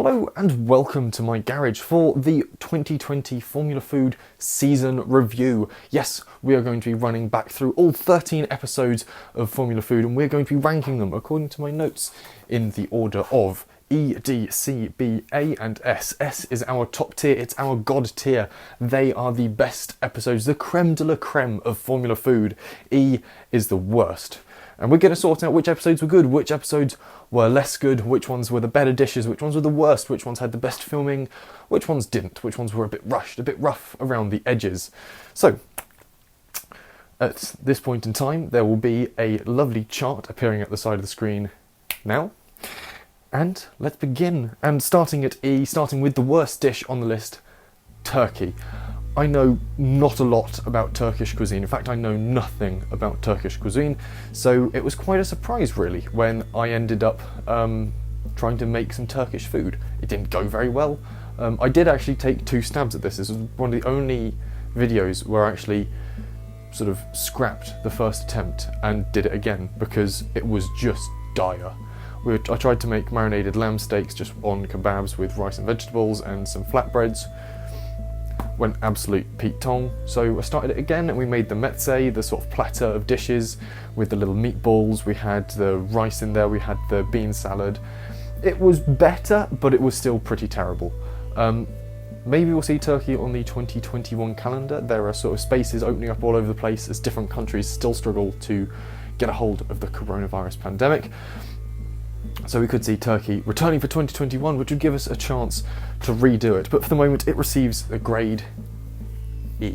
Hello and welcome to my garage for the 2020 Formula Food season review. Yes, we are going to be running back through all 13 episodes of Formula Food and we're going to be ranking them according to my notes in the order of E, D, C, B, A and S. S is our top tier, it's our god tier. They are the best episodes, the creme de la creme of Formula Food. E is the worst. And we're going to sort out which episodes were good, which episodes were less good, which ones were the better dishes, which ones were the worst, which ones had the best filming, which ones didn't, which ones were a bit rushed, a bit rough around the edges. So, at this point in time, there will be a lovely chart appearing at the side of the screen now. And let's begin. And starting at E, starting with the worst dish on the list, turkey. I know not a lot about Turkish cuisine. In fact, I know nothing about Turkish cuisine. So it was quite a surprise, really, when I ended up trying to make some Turkish food. It didn't go very well. I did actually take 2 stabs at this. This was one of the only videos where I actually sort of scrapped the first attempt and did it again because it was just dire. I tried to make marinated lamb steaks just on kebabs with rice and vegetables and some flatbreads. Went absolute Pete Tong. So I started it again and we made the meze, the sort of platter of dishes with the little meatballs. We had the rice in there, we had the bean salad. It was better, but it was still pretty terrible. Maybe we'll see turkey on the 2021 calendar. There are sort of spaces opening up all over the place as different countries still struggle to get a hold of the coronavirus pandemic. So we could see turkey returning for 2021, which would give us a chance to redo it. But for the moment, it receives a grade E.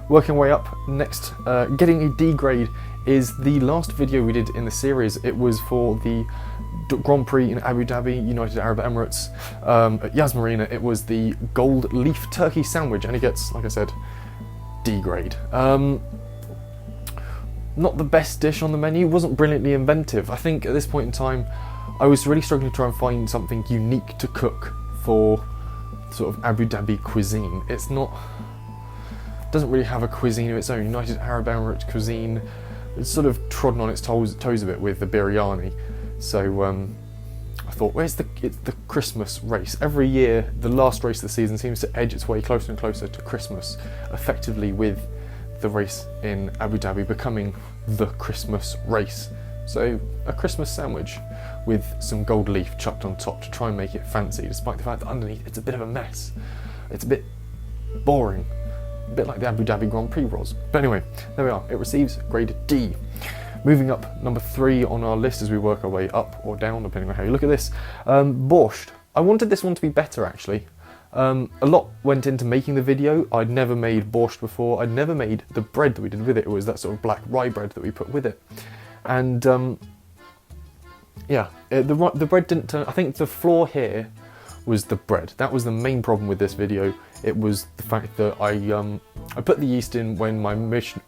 Working our way up, next, getting a D grade is the last video we did in the series. It was for the Grand Prix in Abu Dhabi, United Arab Emirates, at Yas Marina. It was the gold leaf turkey sandwich, and it gets, like I said, D grade. Not the best dish on the menu, wasn't brilliantly inventive. I think at this point in time, I was really struggling to try and find something unique to cook for sort of Abu Dhabi cuisine. Doesn't really have a cuisine of its own. United Arab Emirates cuisine, it's sort of trodden on its toes a bit with the biryani. So I thought, it's the Christmas race. Every year, the last race of the season seems to edge its way closer and closer to Christmas, effectively with the race in Abu Dhabi becoming the Christmas race. So a Christmas sandwich with some gold leaf chucked on top to try and make it fancy, despite the fact that underneath it's a bit of a mess. It's a bit boring, a bit like the Abu Dhabi Grand Prix was. But anyway, there we are, it receives grade D. Moving up, number 3 on our list as we work our way up or down, depending on how you look at this, borscht. I wanted this one to be better actually. A lot went into making the video. I'd never made borscht before. I'd never made the bread that we did with it. It was that sort of black rye bread that we put with it. And yeah, the bread didn't turn... I think the flaw here was the bread. That was the main problem with this video. It was the fact that I put the yeast in when my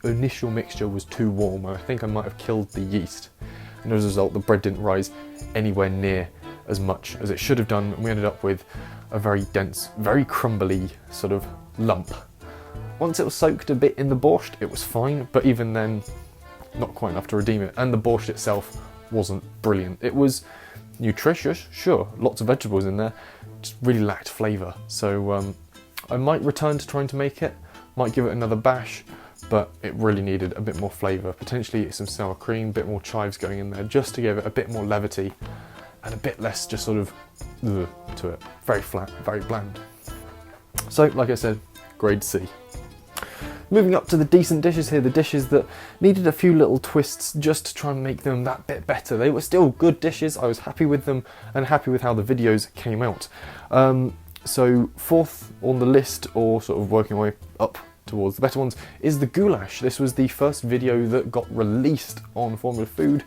initial mixture was too warm. I think I might have killed the yeast. And as a result, the bread didn't rise anywhere near as much as it should have done. And we ended up with a very dense, very crumbly sort of lump. Once it was soaked a bit in the borscht, it was fine, but even then, not quite enough to redeem it. And the borscht itself wasn't brilliant. It was nutritious, sure, lots of vegetables in there, just really lacked flavour. So I might return to trying to make it, might give it another bash, but it really needed a bit more flavour, potentially some sour cream, a bit more chives going in there, just to give it a bit more levity and a bit less just sort of to it. Very flat, very bland. So, like I said, grade C. Moving up to the decent dishes here, the dishes that needed a few little twists just to try and make them that bit better. They were still good dishes, I was happy with them and happy with how the videos came out. So 4th on the list, or sort of working my way up towards the better ones, is the goulash. This was the first video that got released on Formula Food,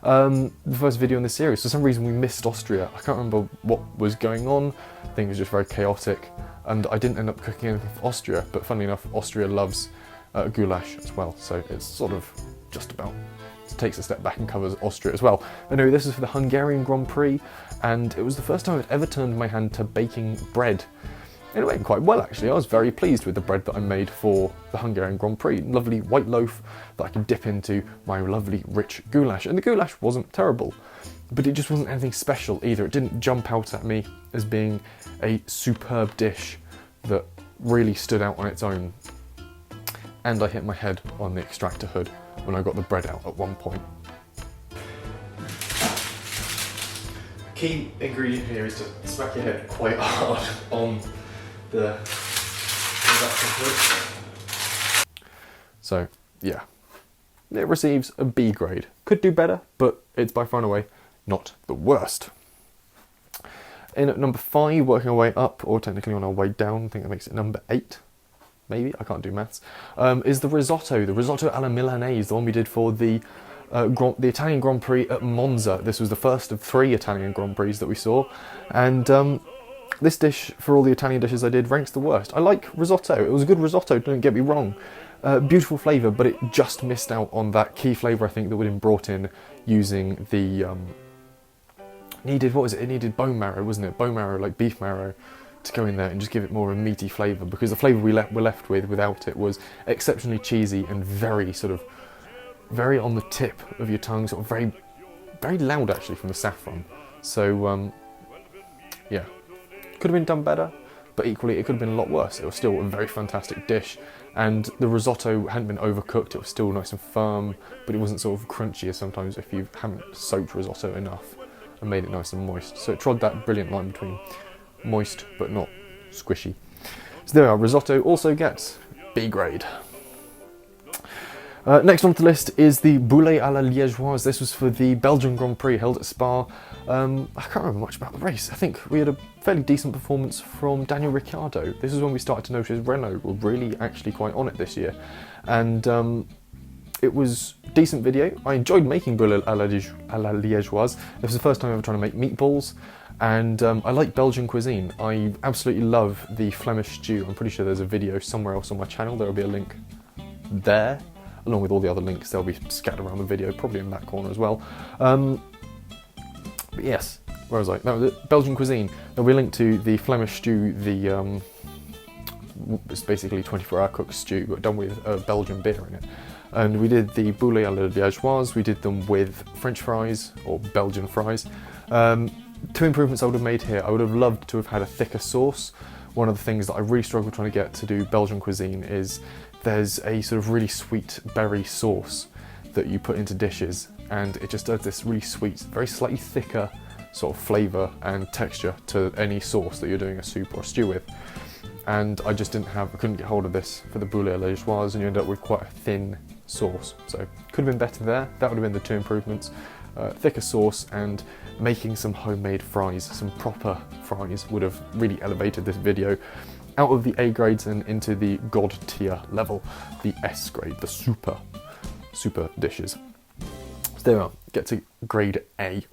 the first video in the series. For some reason we missed Austria. I can't remember what was going on. I think it was just very chaotic, and I didn't end up cooking anything for Austria, but funnily enough, Austria loves goulash as well, so it's sort of just about takes a step back and covers Austria as well. Anyway, this is for the Hungarian Grand Prix, and it was the first time I'd ever turned my hand to baking bread. And it went quite well actually. I was very pleased with the bread that I made for the Hungarian Grand Prix. Lovely white loaf that I could dip into my lovely rich goulash. And the goulash wasn't terrible. but it just wasn't anything special either. It didn't jump out at me as being a superb dish that really stood out on its own. And I hit my head on the extractor hood when I got the bread out at one point. Key ingredient here is to smack your head quite hard on the extractor hood. So yeah, it receives a B grade. Could do better, but it's by far and away not the worst. In at number 5, working our way up, or technically on our way down, I think that makes it number 8, maybe, I can't do maths, is the risotto alla Milanese, the one we did for the Italian Grand Prix at Monza. This was the first of 3 Italian Grand Prix that we saw, and this dish, for all the Italian dishes I did, ranks the worst. I like risotto, it was a good risotto, don't get me wrong. Beautiful flavour, but it just missed out on that key flavour I think that would have been brought in using the... It needed bone marrow, wasn't it? Bone marrow, like beef marrow, to go in there and just give it more of a meaty flavour, because the flavour we were left with without it was exceptionally cheesy and very on the tip of your tongue, sort of very, very loud actually from the saffron. So, yeah, could have been done better, but equally it could have been a lot worse. It was still a very fantastic dish, and the risotto hadn't been overcooked, it was still nice and firm, but it wasn't sort of crunchy as sometimes if you haven't soaked risotto enough and made it nice and moist. So it trod that brilliant line between moist but not squishy. So there we are, risotto also gets B grade. Next on the list is the boulet à la liégeoise. This was for the Belgian Grand Prix held at Spa. I can't remember much about the race. I think we had a fairly decent performance from Daniel Ricciardo. This is when we started to notice Renault were really actually quite on it this year. And it was a decent video. I enjoyed making boulet à la liégeoise. This was the first time I ever tried to make meatballs. And I like Belgian cuisine. I absolutely love the Flemish stew. I'm pretty sure there's a video somewhere else on my channel. There will be a link there, along with all the other links. They'll be scattered around the video, probably in that corner as well. But yes, where was I? That was it. Belgian cuisine. There'll be a link to the Flemish stew, it's basically 24-hour cooked stew, but done with Belgian beer in it. And we did the boulet à la liégeoise. We did them with French fries, or Belgian fries. 2 improvements I would have made here. I would have loved to have had a thicker sauce. One of the things that I really struggle trying to get to do Belgian cuisine is there's a sort of really sweet berry sauce that you put into dishes, and it just does this really sweet, very slightly thicker sort of flavour and texture to any sauce that you're doing a soup or a stew with. And I just I couldn't get hold of this for the boulet à la liégeoise, and you end up with quite a thin sauce. So could have been better there. That would have been the 2 improvements. Thicker sauce and making some homemade fries, some proper fries, would have really elevated this video out of the A grades and into the God tier level, the S grade, the super dishes. So there we are, get to grade A.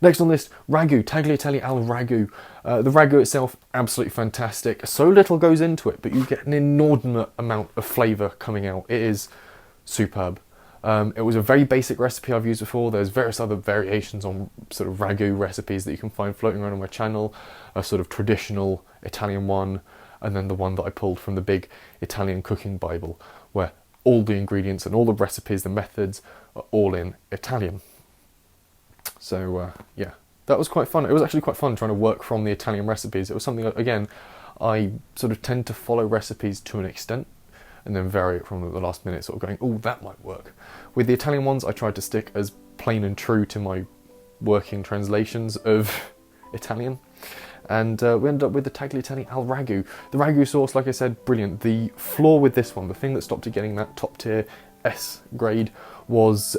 Next on this, ragu, tagliatelle al ragu. The ragu itself, absolutely fantastic. So little goes into it, but you get an inordinate amount of flavour coming out. It is superb. It was a very basic recipe I've used before. There's various other variations on sort of ragu recipes that you can find floating around on my channel. A sort of traditional Italian one, and then the one that I pulled from the big Italian cooking Bible, where all the ingredients and all the recipes, the methods, are all in Italian. So yeah, that was quite fun. It was actually quite fun trying to work from the Italian recipes. It was something, again, I sort of tend to follow recipes to an extent, and then vary it from the last minute, sort of going, oh, that might work. With the Italian ones, I tried to stick as plain and true to my working translations of Italian. And we ended up with the tagliatelle al ragu. The ragu sauce, like I said, brilliant. The flaw with this one, the thing that stopped it getting that top tier S grade, was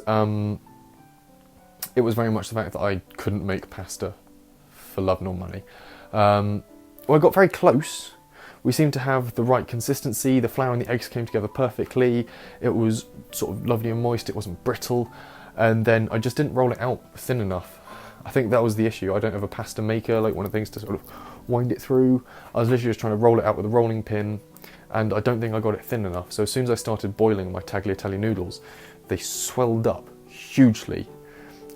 it was very much the fact that I couldn't make pasta for love nor money. Well, I got very close. We seemed to have the right consistency. The flour and the eggs came together perfectly. It was sort of lovely and moist. It wasn't brittle. And then I just didn't roll it out thin enough. I think that was the issue. I don't have a pasta maker, like one of the things to sort of wind it through. I was literally just trying to roll it out with a rolling pin, and I don't think I got it thin enough. So as soon as I started boiling my tagliatelle noodles, they swelled up hugely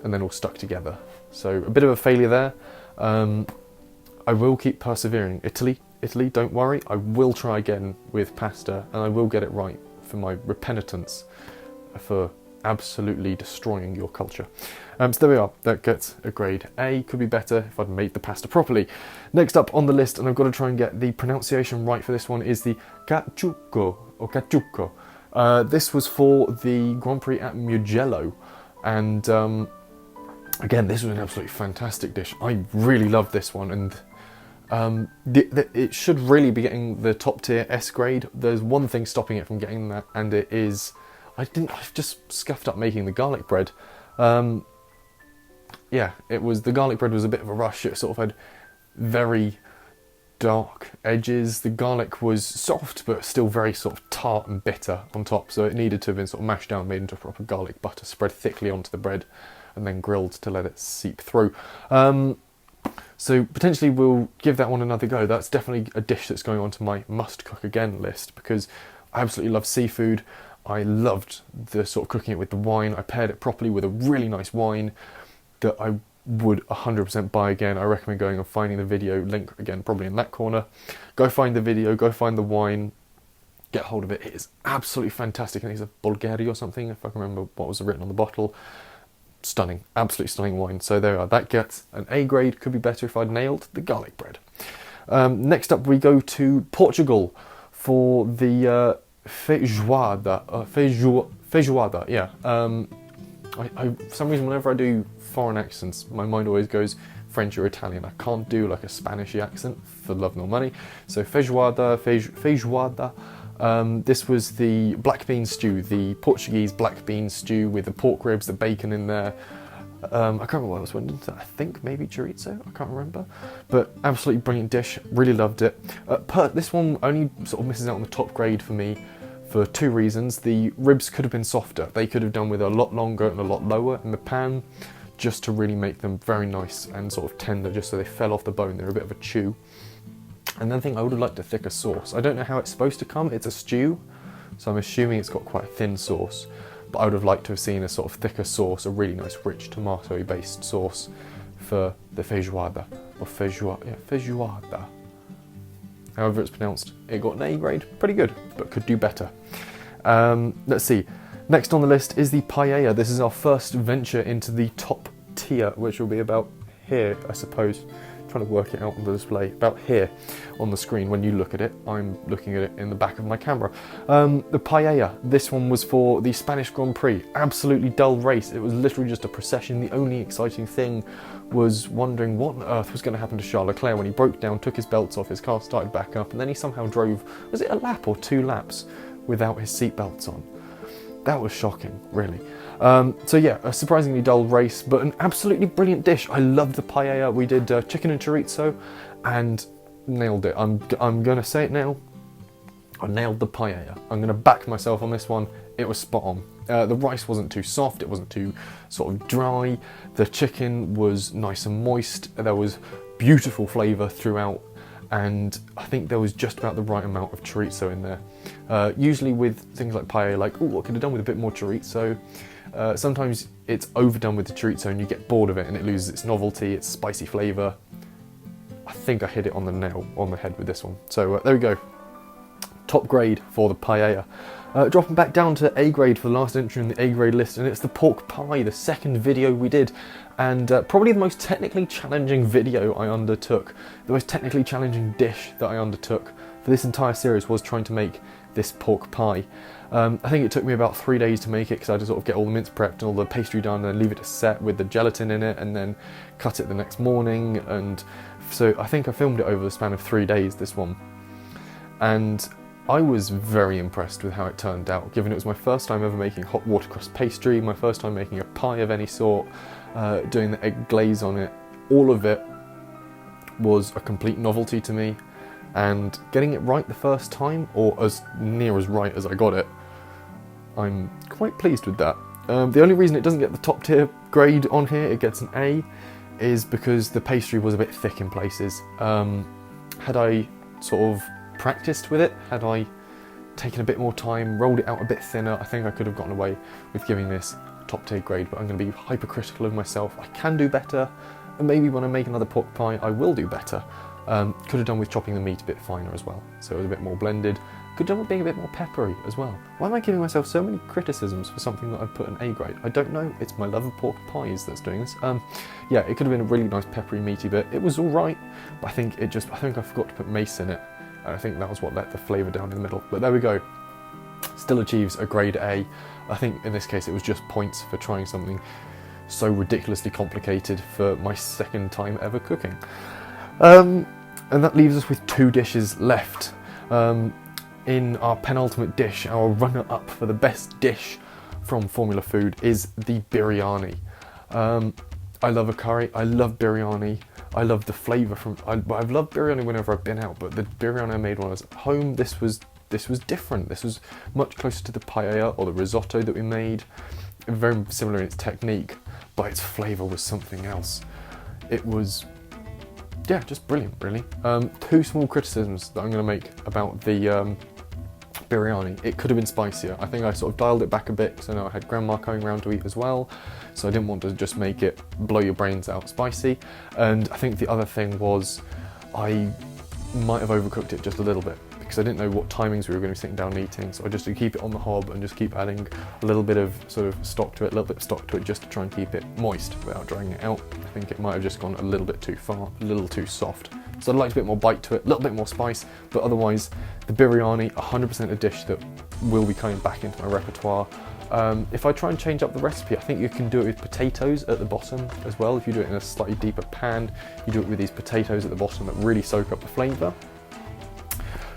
and then all stuck together. So a bit of a failure there. I will keep persevering. Italy, don't worry. I will try again with pasta, and I will get it right for my repentance for absolutely destroying your culture. So there we are, that gets a grade A. Could be better if I'd made the pasta properly. Next up on the list, and I've got to try and get the pronunciation right for this one, is the caciucco, or caciucco. This was for the Grand Prix at Mugello, and again, this was an absolutely fantastic dish. I really loved this one, and it should really be getting the top tier S grade. There's one thing stopping it from getting that, and it is I've just scuffed up making the garlic bread. Yeah, the garlic bread was a bit of a rush. It sort of had very dark edges. The garlic was soft, but still very sort of tart and bitter on top. So it needed to have been sort of mashed down, made into proper garlic butter, spread thickly onto the bread, and then grilled to let it seep through. So potentially we'll give that one another go. That's definitely a dish that's going onto my must cook again list, because I absolutely love seafood. I loved the sort of cooking it with the wine. I paired it properly with a really nice wine that I would 100% buy again. I recommend going and finding the video, link again probably in that corner. Go find the video, go find the wine, get hold of it. It is absolutely fantastic. I think it's a Bulgari or something, if I can remember what was written on the bottle. Stunning, absolutely stunning wine. So there we are, that gets an A grade. Could be better if I'd nailed the garlic bread. Next up we go to Portugal for the feijoada. Feijoada, yeah. For some reason, whenever I do foreign accents, my mind always goes French or Italian. I can't do like a Spanish accent for love nor money. So feijoada. This was the black bean stew, the Portuguese black bean stew with the pork ribs, the bacon in there. I can't remember what else went into it. I think maybe chorizo, I can't remember. But absolutely brilliant dish, really loved it. This one only sort of misses out on the top grade for me for two reasons. The ribs could have been softer. They could have done with a lot longer and a lot lower in the pan, just to really make them very nice and sort of tender, just so they fell off the bone. They're a bit of a chew. And then I think I would have liked a thicker sauce. I don't know how it's supposed to come. It's a stew, so I'm assuming it's got quite a thin sauce. But I would have liked to have seen a sort of thicker sauce, a really nice, rich, tomato-y based sauce for the feijoada, or feijoada. However it's pronounced. It got an A grade, pretty good, but could do better. Let's see. Next on the list is the paella. This is our first venture into the top tier, which will be about here, I suppose. Trying to work it out on the display, about here on the screen. When you look at it, I'm looking at it in the back of my camera. The paella, this one was for the Spanish Grand Prix. Absolutely dull race. It was literally just a procession. The only exciting thing was wondering what on earth was going to happen to Charles Leclerc when he broke down, took his belts off, his car started back up, and then he somehow drove, was it a lap or 2 laps, without his seatbelts on. That was shocking, really. So yeah, a surprisingly dull race, but an absolutely brilliant dish. I love the paella. We did chicken and chorizo, and nailed it. I'm gonna say it now. I nailed the paella. I'm gonna back myself on this one. It was spot on. The rice wasn't too soft. It wasn't too sort of dry. The chicken was nice and moist. There was beautiful flavour throughout. And I think there was just about the right amount of chorizo in there. Usually with things like paella, like, oh, I could have done with a bit more chorizo. Sometimes it's overdone with the chorizo and you get bored of it and it loses its novelty, its spicy flavour. I think I hit it on the nail, on the head with this one. So there we go. Top grade for the paella. Dropping back down to A grade for the last entry in the A grade list, and it's the pork pie, the second video we did, and probably the most technically challenging video I undertook. The most technically challenging dish that I undertook for this entire series was trying to make this pork pie. I think it took me about 3 days to make it, because I had to sort of get all the mince prepped and all the pastry done and leave it to set with the gelatin in it, and then cut it the next morning. And so I think I filmed it over the span of 3 days, this one. And I was very impressed with how it turned out, given it was my first time ever making hot watercress pastry, my first time making a pie of any sort, doing the egg glaze on it. All of it was a complete novelty to me, and getting it right the first time, or as near as right as I got it, I'm quite pleased with that. The only reason it doesn't get the top tier grade on here, it gets an A, is because the pastry was a bit thick in places. Had I sort of practiced with it, had I taken a bit more time, rolled it out a bit thinner, I think I could have gotten away with giving this a top tier grade, but I'm going to be hypercritical of myself. I can do better, and maybe when I make another pork pie I will do better. Could have done with chopping the meat a bit finer as well, so it was a bit more blended Could have done with being a bit more peppery as well. Why am I giving myself so many criticisms for something that I've put an A grade? I don't know, it's my love of pork pies that's doing this. Yeah, it could have been a really nice peppery meaty bit. It was alright, but I think I forgot to put mace in it, and I think that was what let the flavour down in the middle. But there we go. Still achieves a grade A. I think in this case it was just points for trying something so ridiculously complicated for my second time ever cooking. And that leaves us with 2 dishes left. In our penultimate dish, our runner-up for the best dish from Formula Food is the biryani. I love a curry, I love biryani, I love the flavour from... I've loved biryani whenever I've been out, but the biryani I made when I was at home, this was different. This was much closer to the paella or the risotto that we made. Very similar in its technique, but its flavour was something else. It was, yeah, just brilliant, really. 2 small criticisms that I'm going to make about the biryani. It could have been spicier. I think I sort of dialed it back a bit because I know I had grandma coming around to eat as well, so I didn't want to just make it blow your brains out spicy. And I think the other thing was I might have overcooked it just a little bit because I didn't know what timings we were going to be sitting down and eating, so I just to keep it on the hob and just keep adding a little bit of sort of stock to it, a little bit of stock to it, just to try and keep it moist without drying it out. I think it might have just gone a little bit too far, a little too soft. So I'd like a bit more bite to it, a little bit more spice, but otherwise the biryani, 100% a dish that will be coming back into my repertoire. If I try and change up the recipe, I think you can do it with potatoes at the bottom as well. If you do it in a slightly deeper pan, you do it with these potatoes at the bottom that really soak up the flavour.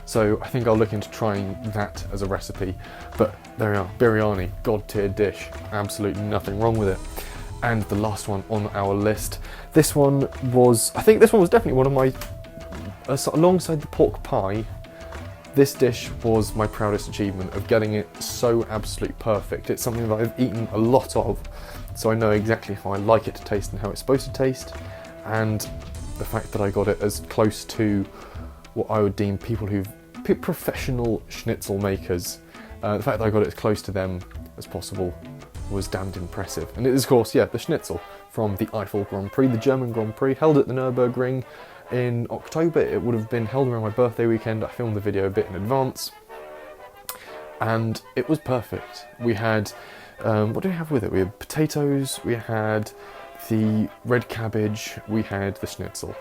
So I think I'll look into trying that as a recipe. But there we are, biryani, god tier dish, absolutely nothing wrong with it. And the last one on our list, I think this one was definitely one of my, alongside the pork pie, this dish was my proudest achievement of getting it so absolutely perfect. It's something that I've eaten a lot of, so I know exactly how I like it to taste and how it's supposed to taste. And the fact that I got it as close to what I would deem professional schnitzel makers, the fact that I got it as close to them as possible was damned impressive. And it is, of course, yeah, the schnitzel from the Eiffel Grand Prix, the German Grand Prix, held at the Nürburgring in October. It would have been held around my birthday weekend. I filmed the video a bit in advance, and it was perfect. We had, what did we have with it? We had potatoes, we had the red cabbage, we had the schnitzel.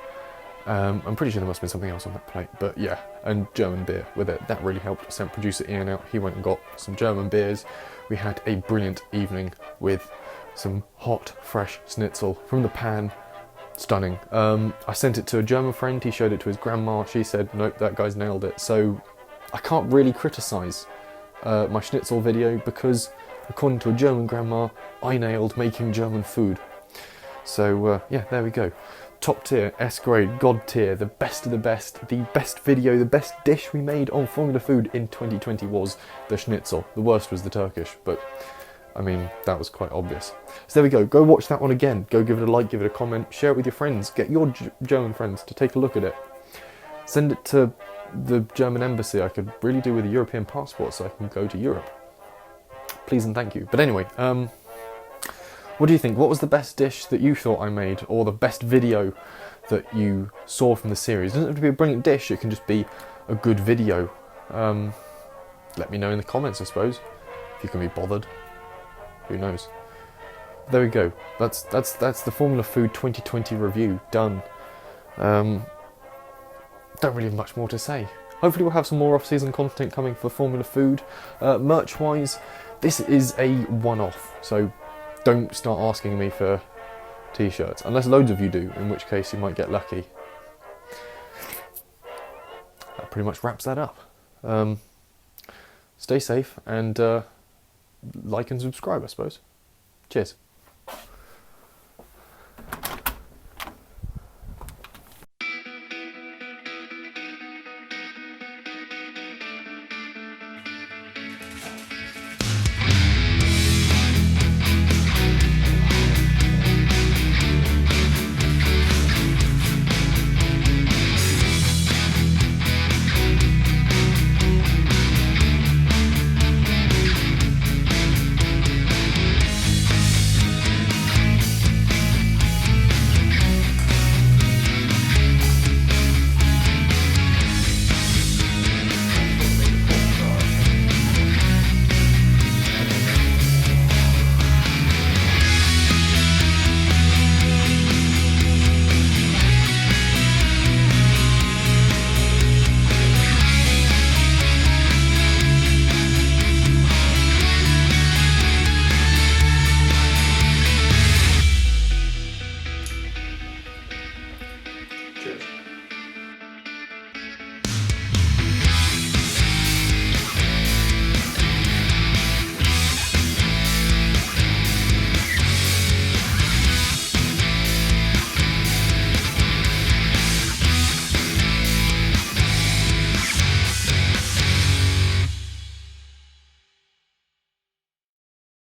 I'm pretty sure there must have been something else on that plate, but yeah, and German beer with it. That really helped. I sent producer Ian out, he went and got some German beers. We had a brilliant evening with some hot, fresh schnitzel from the pan. Stunning. I sent it to a German friend, he showed it to his grandma, she said, nope, that guy's nailed it. So I can't really criticise my schnitzel video because, according to a German grandma, I nailed making German food. So yeah, there we go. Top tier, S grade, god tier, the best of the best video, the best dish we made on Formula Food in 2020 was the schnitzel. The worst was the Turkish, but I mean, that was quite obvious. So there we go, go watch that one again, go give it a like, give it a comment, share it with your friends, get your German friends to take a look at it. Send it to the German embassy. I could really do with a European passport so I can go to Europe. Please and thank you. But anyway, what do you think? What was the best dish that you thought I made, or the best video that you saw from the series? It doesn't have to be a brilliant dish, it can just be a good video. Let me know in the comments, I suppose, if you can be bothered. Who knows? There we go. That's the Formula Food 2020 review done. Don't really have much more to say. Hopefully we'll have some more off-season content coming for Formula Food. Merch-wise, this is a one-off, so don't start asking me for t-shirts, unless loads of you do, in which case you might get lucky. That pretty much wraps that up. Stay safe and like and subscribe, I suppose. Cheers.